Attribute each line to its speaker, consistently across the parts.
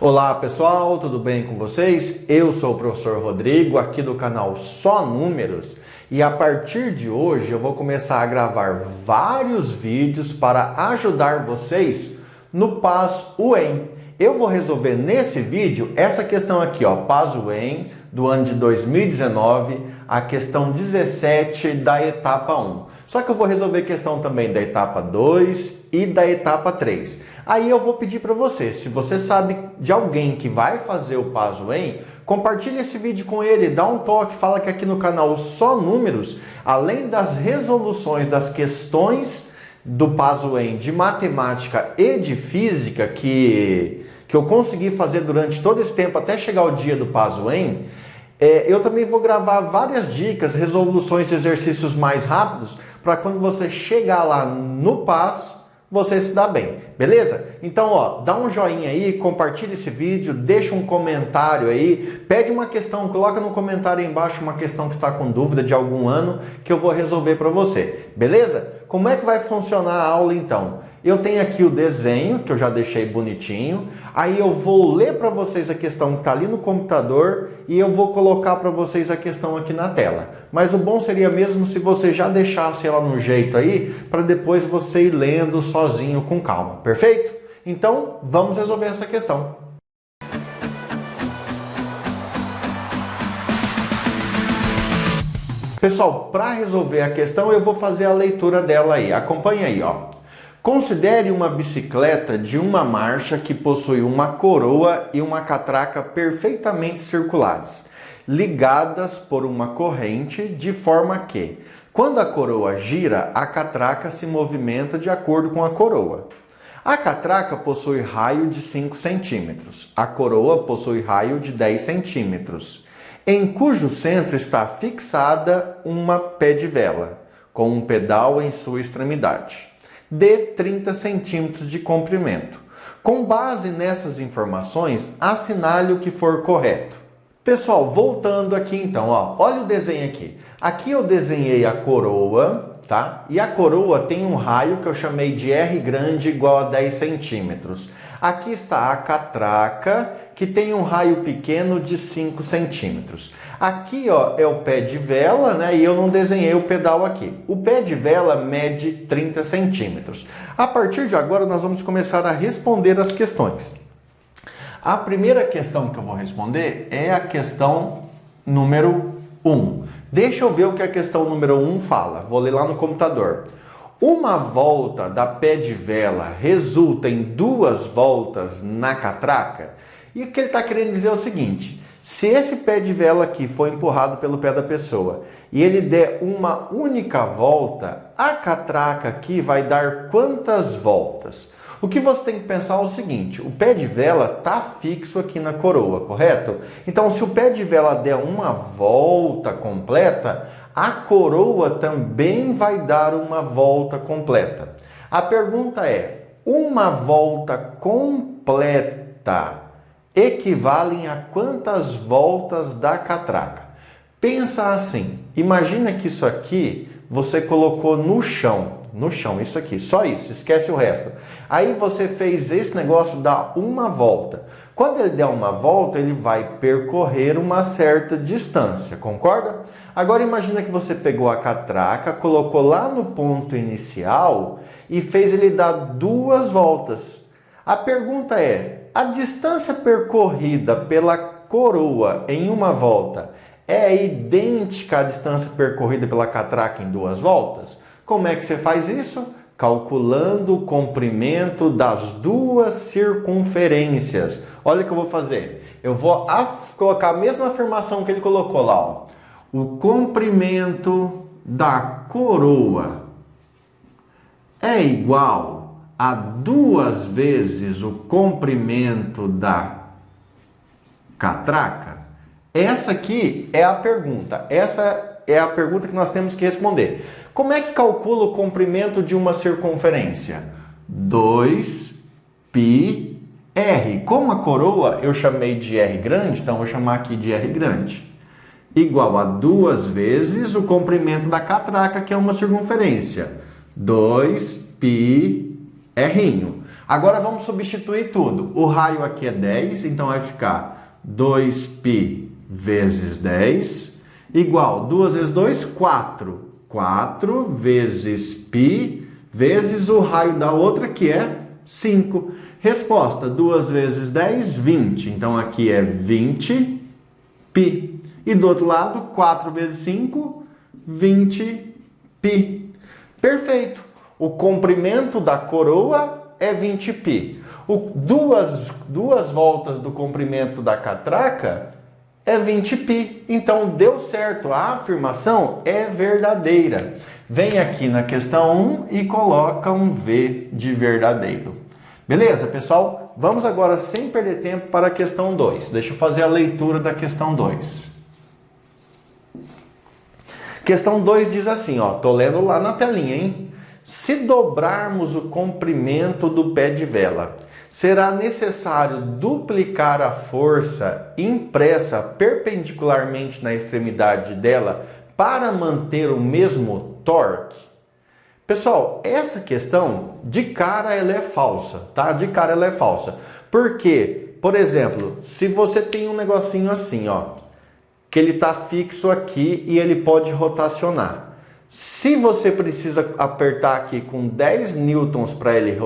Speaker 1: Olá pessoal, tudo bem com vocês? Eu sou o professor Rodrigo, aqui do canal Só Números, e a partir de hoje eu vou começar a gravar vários vídeos para ajudar vocês no PAS UEM. Eu vou resolver nesse vídeo essa questão aqui, ó, PAS UEM do ano de 2019, a questão 17 da etapa 1. Só que eu vou resolver questão também da etapa 2 e da etapa 3. Aí eu vou pedir para você, se você sabe de alguém que vai fazer o PAS UEM, compartilhe esse vídeo com ele, dá um toque, fala que aqui no canal Só Números, além das resoluções das questões do PAS UEM de matemática e de física que eu consegui fazer durante todo esse tempo até chegar o dia do PAS UEM, eu também vou gravar várias dicas, resoluções de exercícios mais rápidos, para quando você chegar lá no PAS, você se dá bem, beleza? Então, ó, dá um joinha aí, compartilha esse vídeo, deixa um comentário aí, pede uma questão, coloca no comentário aí embaixo uma questão que está com dúvida de algum ano, que eu vou resolver para você, beleza? Como é que vai funcionar a aula então? Eu tenho aqui o desenho, que eu já deixei bonitinho, aí eu vou ler para vocês a questão que está ali no computador e eu vou colocar para vocês a questão aqui na tela. Mas o bom seria mesmo se você já deixasse ela no jeito aí, para depois você ir lendo sozinho com calma, perfeito? Então, vamos resolver essa questão. Pessoal, para resolver a questão, eu vou fazer a leitura dela aí. Acompanha aí, ó. Considere uma bicicleta de uma marcha que possui uma coroa e uma catraca perfeitamente circulares, ligadas por uma corrente, de forma que, quando a coroa gira, a catraca se movimenta de acordo com a coroa. A catraca possui raio de 5 centímetros, a coroa possui raio de 10 centímetros, em cujo centro está fixada uma pé de vela, com um pedal em sua extremidade, de 30 centímetros de comprimento. Com base nessas informações, assinale o que for correto. Pessoal, voltando aqui então, ó, olha o desenho aqui. Aqui eu desenhei a coroa, tá? E a coroa tem um raio que eu chamei de R grande igual a 10 centímetros. Aqui está a catraca, que tem um raio pequeno de 5 centímetros. Aqui, ó, é o pé de vela, né? E eu não desenhei o pedal aqui. O pé de vela mede 30 centímetros. A partir de agora, nós vamos começar a responder as questões. A primeira questão que eu vou responder é a questão número 1. Deixa eu ver o que a questão número 1 fala. Vou ler lá no computador. Uma volta da pé de vela resulta em 2 voltas na catraca? E o que ele está querendo dizer é o seguinte: se esse pé de vela aqui foi empurrado pelo pé da pessoa e ele der uma única volta, a catraca aqui vai dar quantas voltas? O que você tem que pensar é o seguinte: o pé de vela está fixo aqui na coroa, correto? Então, se o pé de vela der uma volta completa, a coroa também vai dar uma volta completa. A pergunta é: uma volta completa equivalem a quantas voltas da catraca? Pensa assim, imagina que isso aqui você colocou no chão, isso aqui, só isso, esquece o resto. Aí você fez esse negócio dar uma volta. Quando ele der uma volta, ele vai percorrer uma certa distância, concorda? Agora imagina que você pegou a catraca, colocou lá no ponto inicial e fez ele dar 2 voltas. A pergunta é: a distância percorrida pela coroa em uma volta é idêntica à distância percorrida pela catraca em 2 voltas? Como é que você faz isso? Calculando o comprimento das 2 circunferências. Olha o que eu vou fazer. Eu vou colocar a mesma afirmação que ele colocou lá, ó. O comprimento da coroa é igual a 2 vezes o comprimento da catraca? Essa aqui é a pergunta. Essa é a pergunta que nós temos que responder. Como é que calcula o comprimento de uma circunferência? 2πr. Como a coroa eu chamei de R grande, então eu vou chamar aqui de R grande, igual a 2 vezes o comprimento da catraca, que é uma circunferência. 2πr. Agora vamos substituir tudo. O raio aqui é 10, então vai ficar 2π vezes 10 igual 2 vezes 2, 4. 4 vezes π vezes o raio da outra, que é 5. Resposta, 2 vezes 10, 20. Então aqui é 20π. E do outro lado, 4 vezes 5, 20π. Perfeito. O comprimento da coroa é 20π. Duas voltas do comprimento da catraca é 20π. Então deu certo. A afirmação é verdadeira. Vem aqui na questão 1 e coloca um V de verdadeiro. Beleza, pessoal? Vamos agora, sem perder tempo, para a questão 2. Deixa eu fazer a leitura da questão 2. Questão 2 diz assim, ó, tô lendo lá na telinha, hein? Se dobrarmos o comprimento do pé de vela, será necessário duplicar a força impressa perpendicularmente na extremidade dela para manter o mesmo torque? Pessoal, essa questão, de cara ela é falsa, tá? De cara ela é falsa. Por quê? Por exemplo, se você tem um negocinho assim, ó, que ele está fixo aqui e ele pode rotacionar. Se você precisa apertar aqui com 10 newtons para ele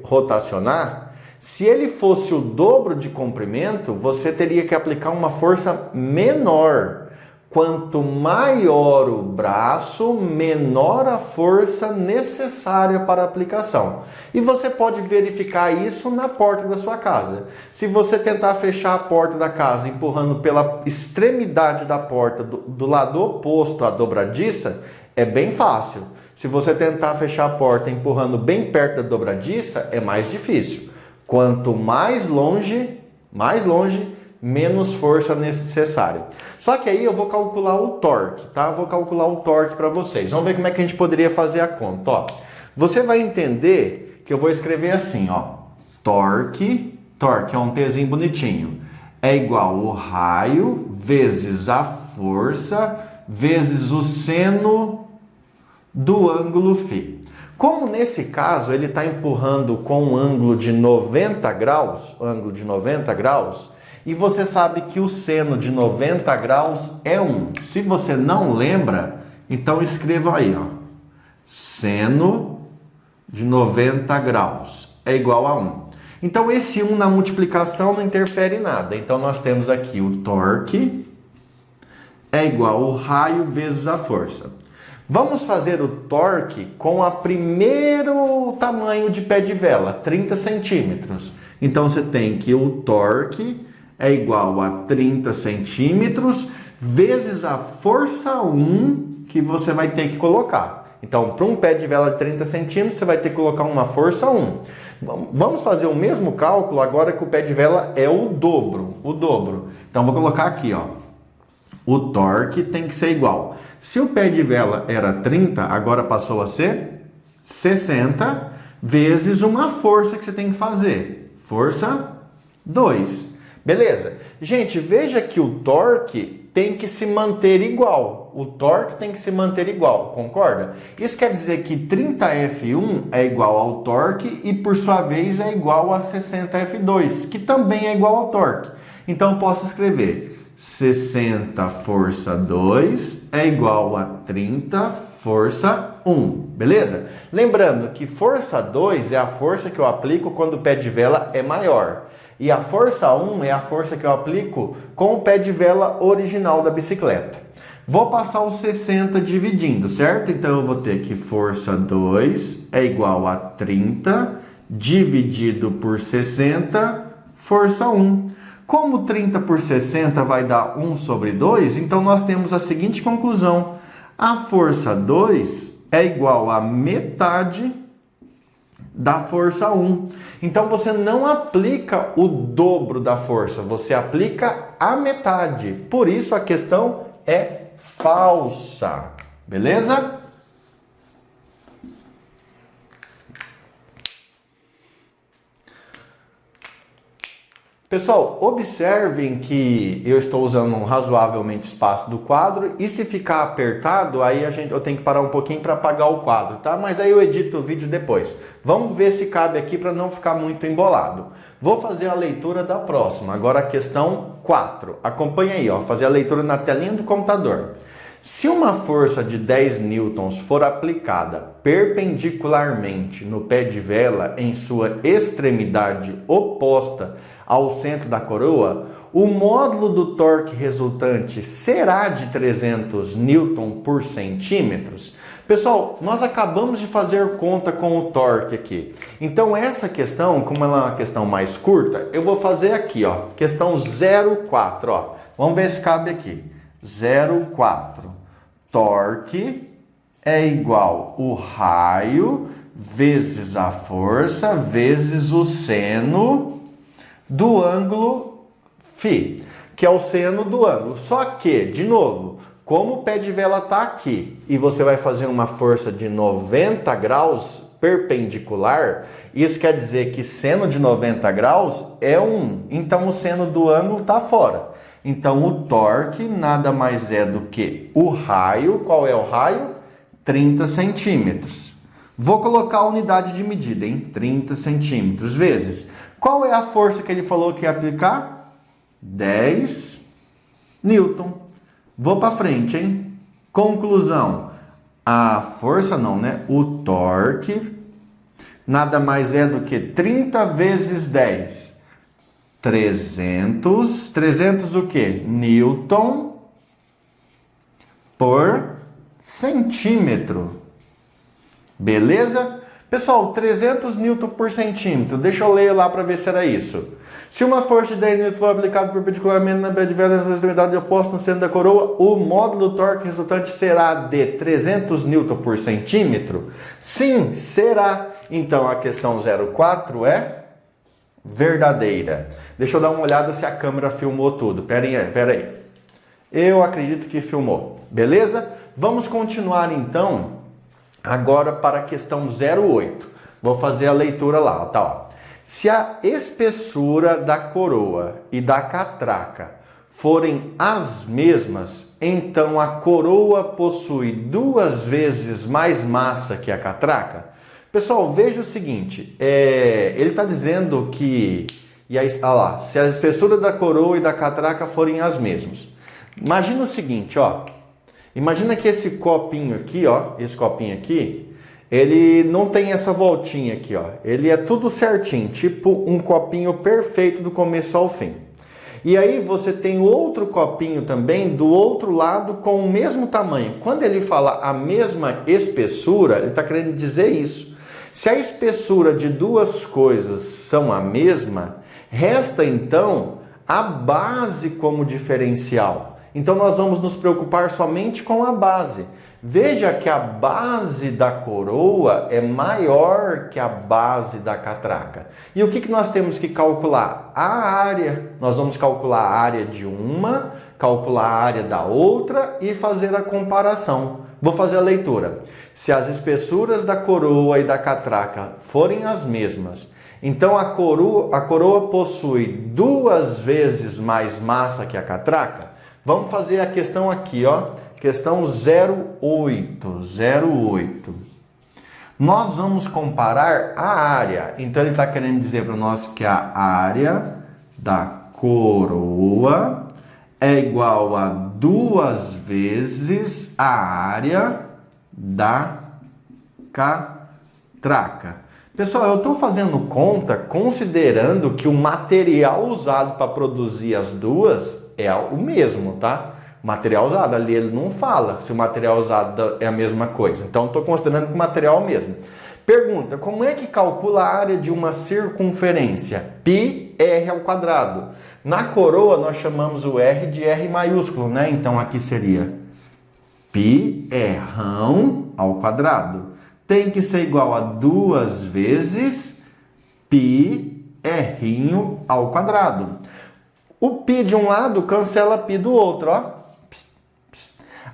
Speaker 1: rotacionar, se ele fosse o dobro de comprimento, você teria que aplicar uma força menor. Quanto maior o braço, menor a força necessária para a aplicação. E você pode verificar isso na porta da sua casa. Se você tentar fechar a porta da casa empurrando pela extremidade da porta do lado oposto à dobradiça, é bem fácil. Se você tentar fechar a porta empurrando bem perto da dobradiça, é mais difícil. Quanto mais longe, menos força necessária. Só que aí eu vou calcular o torque, tá? Vou calcular o torque para vocês. Vamos ver como é que a gente poderia fazer a conta, ó. Você vai entender que eu vou escrever assim, ó. Torque é um Tzinho bonitinho. É igual o raio vezes a força vezes o seno do ângulo φ. Como nesse caso ele está empurrando com um ângulo de 90 graus, e você sabe que o seno de 90 graus é 1. Se você não lembra, então escreva aí, ó. Seno de 90 graus é igual a 1. Então esse 1 na multiplicação não interfere em nada. Então nós temos aqui o torque é igual ao raio vezes a força. Vamos fazer o torque com o primeiro tamanho de pé de vela, 30 centímetros. Então você tem que o torque é igual a 30 centímetros vezes a força 1 que você vai ter que colocar. Então, para um pé de vela de 30 centímetros, você vai ter que colocar uma força 1. Vamos fazer o mesmo cálculo agora que o pé de vela é o dobro. Então, vou colocar aqui, ó. O torque tem que ser igual. Se o pé de vela era 30, agora passou a ser 60 vezes uma força que você tem que fazer. Força 2. Beleza? Gente, veja que o torque tem que se manter igual. O torque tem que se manter igual, concorda? Isso quer dizer que 30F1 é igual ao torque e, por sua vez, é igual a 60F2, que também é igual ao torque. Então, eu posso escrever 60 força 2 é igual a 30 força 1, beleza? Lembrando que força 2 é a força que eu aplico quando o pé de vela é maior. E a força 1 é a força que eu aplico com o pé de vela original da bicicleta. Vou passar os 60 dividindo, certo? Então eu vou ter que força 2 é igual a 30 dividido por 60 força 1. Como 30 por 60 vai dar 1 sobre 2, então nós temos a seguinte conclusão. A força 2 é igual a metade da força 1. Então você não aplica o dobro da força, você aplica a metade. Por isso a questão é falsa. Beleza? Pessoal, observem que eu estou usando razoavelmente espaço do quadro e se ficar apertado, aí eu tenho que parar um pouquinho para apagar o quadro, tá? Mas aí eu edito o vídeo depois. Vamos ver se cabe aqui para não ficar muito embolado. Vou fazer a leitura da próxima, agora a questão 4. Acompanha aí, ó, fazer a leitura na telinha do computador. Se uma força de 10 newtons for aplicada perpendicularmente no pé de vela em sua extremidade oposta ao centro da coroa, o módulo do torque resultante será de 300 newton por centímetros? Pessoal, nós acabamos de fazer conta com o torque aqui. Então essa questão, como ela é uma questão mais curta, eu vou fazer aqui, ó, questão 04, ó. Vamos ver se cabe aqui. 04. Torque é igual o raio vezes a força vezes o seno do ângulo φ, que é o seno do ângulo. Só que, de novo, como o pé de vela está aqui e você vai fazer uma força de 90 graus perpendicular, isso quer dizer que seno de 90 graus é 1. Então o seno do ângulo está fora. Então o torque nada mais é do que o raio. Qual é o raio? 30 centímetros. Vou colocar a unidade de medida, em 30 centímetros vezes. Qual é a força que ele falou que ia aplicar? 10 newton. Vou para frente, hein? Conclusão. A força não, né? O torque nada mais é do que 30 vezes 10. 300. 300 o quê? Newton por centímetro. Beleza? Pessoal, 300 newton por centímetro. Deixa eu ler lá para ver se era isso. Se uma força de 10 newton for aplicada perpendicularmente na pé de vela na extremidade oposta no centro da coroa, o módulo do torque resultante será de 300 newton por centímetro? Sim, será. Então a questão 04 é verdadeira. Deixa eu dar uma olhada se a câmera filmou tudo. Pera aí. Eu acredito que filmou. Beleza? Vamos continuar então agora para a questão 08. Vou fazer a leitura lá, tá? Ó. Se a espessura da coroa e da catraca forem as mesmas, então a coroa possui 2 vezes mais massa que a catraca? Pessoal, veja o seguinte, ele está dizendo que se a espessura da coroa e da catraca forem as mesmas. Imagina o seguinte, ó. Imagina que esse copinho aqui, ó, ele não tem essa voltinha aqui, ó. Ele é tudo certinho, tipo um copinho perfeito do começo ao fim. E aí você tem outro copinho também do outro lado com o mesmo tamanho. Quando ele fala a mesma espessura, ele está querendo dizer isso. Se a espessura de duas coisas são a mesma, resta então a base como diferencial. Então nós vamos nos preocupar somente com a base. Veja que a base da coroa é maior que a base da catraca. E o que nós temos que calcular? A área. Nós vamos calcular a área de uma, calcular a área da outra e fazer a comparação. Vou fazer a leitura. Se as espessuras da coroa e da catraca forem as mesmas, então a coroa possui 2 vezes mais massa que a catraca. Vamos fazer a questão aqui, ó. Questão 08. Nós vamos comparar a área. Então ele está querendo dizer para nós que a área da coroa é igual a 2 vezes a área da catraca. Pessoal, eu estou fazendo conta considerando que o material usado para produzir as duas é o mesmo, tá? O material usado, ali ele não fala se o material usado é a mesma coisa. Então, estou considerando que o material é o mesmo. Pergunta, como é que calcula a área de uma circunferência? πr ao quadrado. Na coroa, nós chamamos o R de R maiúsculo, né? Então, aqui seria πr ao quadrado. Tem que ser igual a 2 vezes πr ao quadrado. O π de um lado cancela π do outro, ó.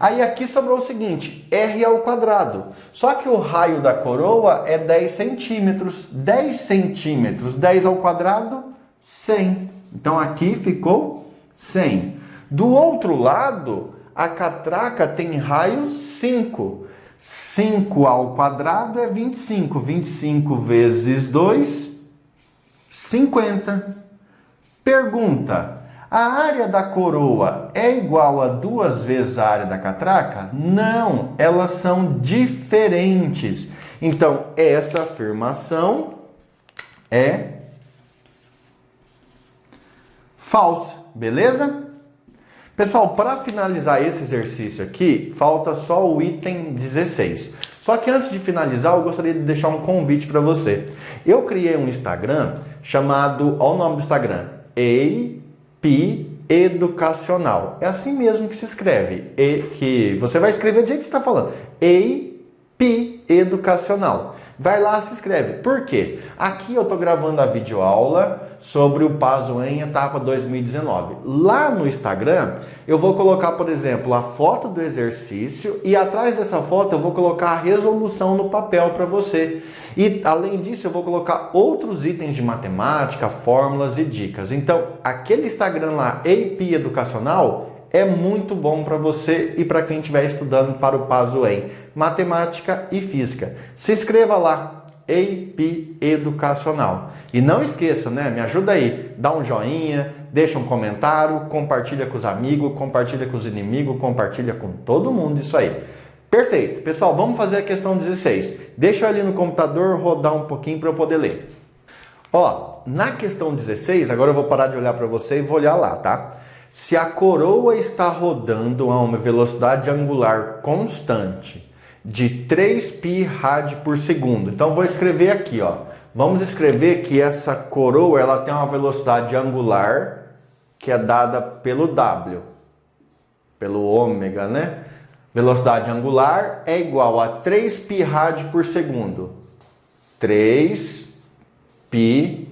Speaker 1: Aí aqui sobrou o seguinte, R ao quadrado. Só que o raio da coroa é 10 centímetros. 10 centímetros, 10 ao quadrado, 100. Então aqui ficou 100. Do outro lado, a catraca tem raio 5. 5 ao quadrado é 25. 25 vezes 2, 50. Pergunta: a área da coroa é igual a 2 vezes a área da catraca? Não, elas são diferentes. Então, essa afirmação é falsa, beleza? Pessoal, para finalizar esse exercício aqui, falta só o item 16. Só que antes de finalizar, eu gostaria de deixar um convite para você. Eu criei um Instagram chamado, olha o nome do Instagram, EIP Educacional. É assim mesmo que se escreve, que você vai escrever do jeito que você está falando, EIP Educacional. Vai lá, se inscreve. Por quê? Aqui eu estou gravando a videoaula sobre o Pazuem etapa 2019. Lá no Instagram, eu vou colocar, por exemplo, a foto do exercício e atrás dessa foto eu vou colocar a resolução no papel para você. E além disso, eu vou colocar outros itens de matemática, fórmulas e dicas. Então, aquele Instagram lá, EIP Educacional, é muito bom para você e para quem estiver estudando para o Pazuem, matemática e física. Se inscreva lá, EIP Educacional. E não esqueça, né? Me ajuda aí, dá um joinha, deixa um comentário, compartilha com os amigos, compartilha com os inimigos, compartilha com todo mundo isso aí. Perfeito. Pessoal, vamos fazer a questão 16. Deixa eu ali no computador rodar um pouquinho para eu poder ler. Ó, na questão 16, agora eu vou parar de olhar para você e vou olhar lá, tá? Se a coroa está rodando a uma velocidade angular constante de 3π rádio por segundo. Então, vou escrever aqui, ó. Vamos escrever que essa coroa ela tem uma velocidade angular que é dada pelo W, pelo ômega, né? Velocidade angular é igual a 3π rádio por segundo. 3π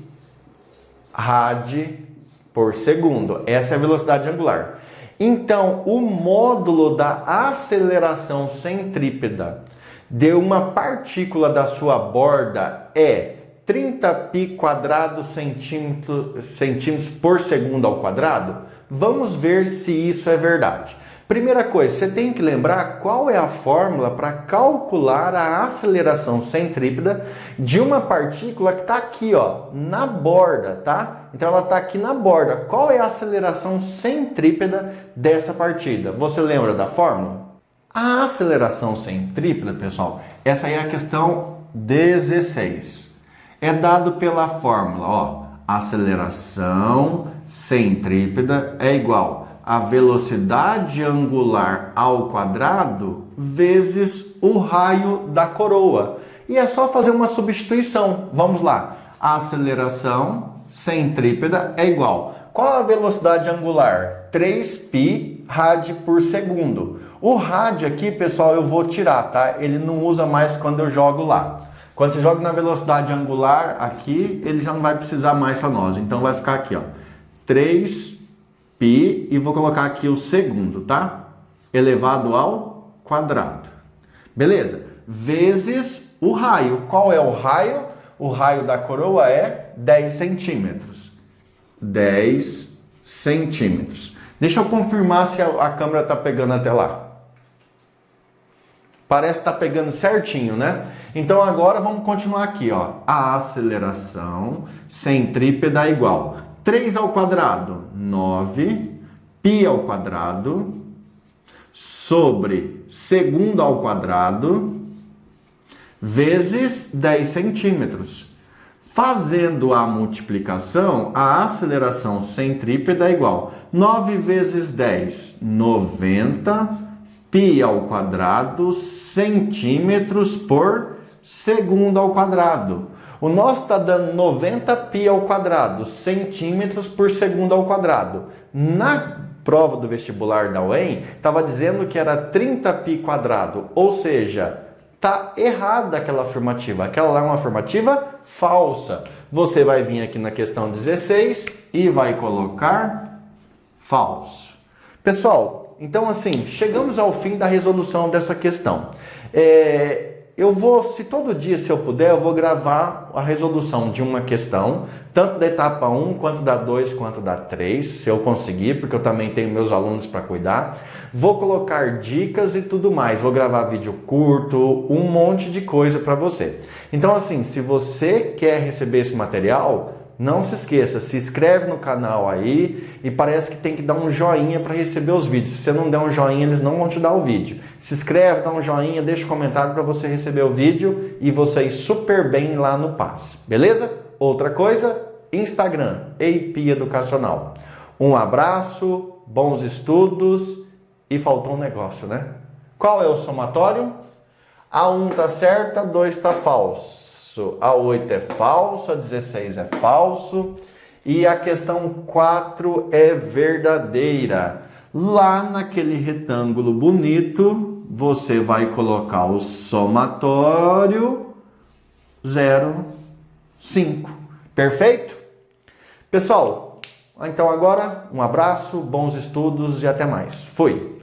Speaker 1: rádio por segundo. Essa é a velocidade angular. Então, o módulo da aceleração centrípeta de uma partícula da sua borda é 30π quadrado centímetros por segundo ao quadrado? Vamos ver se isso é verdade. Primeira coisa, você tem que lembrar qual é a fórmula para calcular a aceleração centrípeta de uma partícula que está aqui, ó, na borda, tá? Então ela está aqui na borda. Qual é a aceleração centrípeta dessa partícula? Você lembra da fórmula? A aceleração centrípeta, pessoal, essa aí é a questão 16. É dado pela fórmula, ó, aceleração centrípeta é igual a velocidade angular ao quadrado vezes o raio da coroa. E é só fazer uma substituição. Vamos lá. A aceleração centrípeta é igual. Qual a velocidade angular? 3π rádio por segundo. O rádio aqui, pessoal, eu vou tirar, tá? Ele não usa mais quando eu jogo lá. Quando você joga na velocidade angular aqui, ele já não vai precisar mais para nós. Então vai ficar aqui, ó. 3π e vou colocar aqui o segundo, tá? Elevado ao quadrado. Beleza? Vezes o raio. Qual é o raio? O raio da coroa é 10 centímetros. 10 centímetros. Deixa eu confirmar se a câmera está pegando até lá. Parece que está pegando certinho, né? Então agora vamos continuar aqui, ó. A aceleração centrípeta é igual 3 ao quadrado, 9, π ao quadrado, sobre segundo ao quadrado, vezes 10 centímetros. Fazendo a multiplicação, a aceleração centrípeta é igual 9 vezes 10, 90, π ao quadrado, centímetros por segundo ao quadrado. O nosso está dando 90π ao quadrado, centímetros por segundo ao quadrado. Na prova do vestibular da UEM, estava dizendo que era 30π quadrado, ou seja, está errada aquela afirmativa. Aquela lá é uma afirmativa falsa. Você vai vir aqui na questão 16 e vai colocar falso. Pessoal, então assim, chegamos ao fim da resolução dessa questão. eu vou, se todo dia, se eu puder, eu vou gravar a resolução de uma questão, tanto da etapa 1, quanto da 2, quanto da 3, se eu conseguir, porque eu também tenho meus alunos para cuidar. Vou colocar dicas e tudo mais, vou gravar vídeo curto, um monte de coisa para você. Então assim, se você quer receber esse material, não se esqueça, se inscreve no canal aí e parece que tem que dar um joinha para receber os vídeos. Se você não der um joinha, eles não vão te dar o vídeo. Se inscreve, dá um joinha, deixa um comentário para você receber o vídeo e você ir super bem lá no PAS. Beleza? Outra coisa, Instagram, EIP Educacional. Um abraço, bons estudos e faltou um negócio, né? Qual é o somatório? A1 tá certa, A2 tá falso. A8 é falso, A16 é falso e a questão 4 é verdadeira. Lá naquele retângulo bonito, você vai colocar o somatório 0, 5. Perfeito? Pessoal, então agora um abraço, bons estudos e até mais. Fui!